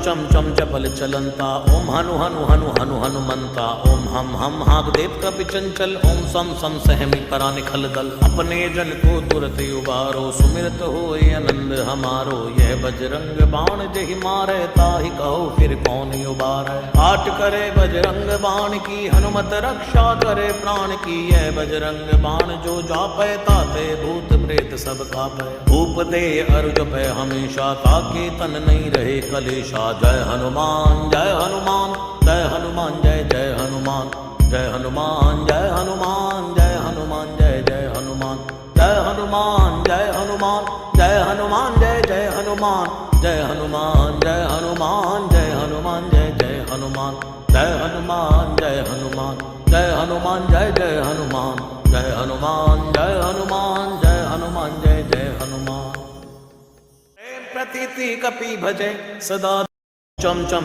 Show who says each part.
Speaker 1: चम चम चपल चलंता, ओम हनु हनु हनु हनु हनुमंता, ओम हम हाग देव कपि चंचल, ओम सम सम सहमी परा निखल दल। अपने जन को तुरत उबारो, सुमिरत होए आनंद हमारो। यह बजरंग बाण जहि मारे, ताहि कहो फिर कौन उबारे। आट करे बजरंग बाण की, हनुमत रक्षा करे प्राण की। यह बजरंग बाण जो जापै, ताते भूत प्रेत सब कापै। धूप दे अरु जपै हमेशा, ताके तन नहीं रहे कलेशा। जय हनुमान जय हनुमान, जय हनुमान जय जय हनुमान। जय हनुमान जय हनुमान, जय हनुमान जय जय हनुमान। जय हनुमान जय हनुमान, जय हनुमान जय जय हनुमान। जय हनुमान जय हनुमान, जय हनुमान जय जय हनुमान। जय हनुमान जय हनुमान, जय हनुमान जय जय हनुमान। जय हनुमान जय हनुमान, जय हनुमान जय जय हनुमान। प्रेम प्रतीति कपि भजे सदा, चम चम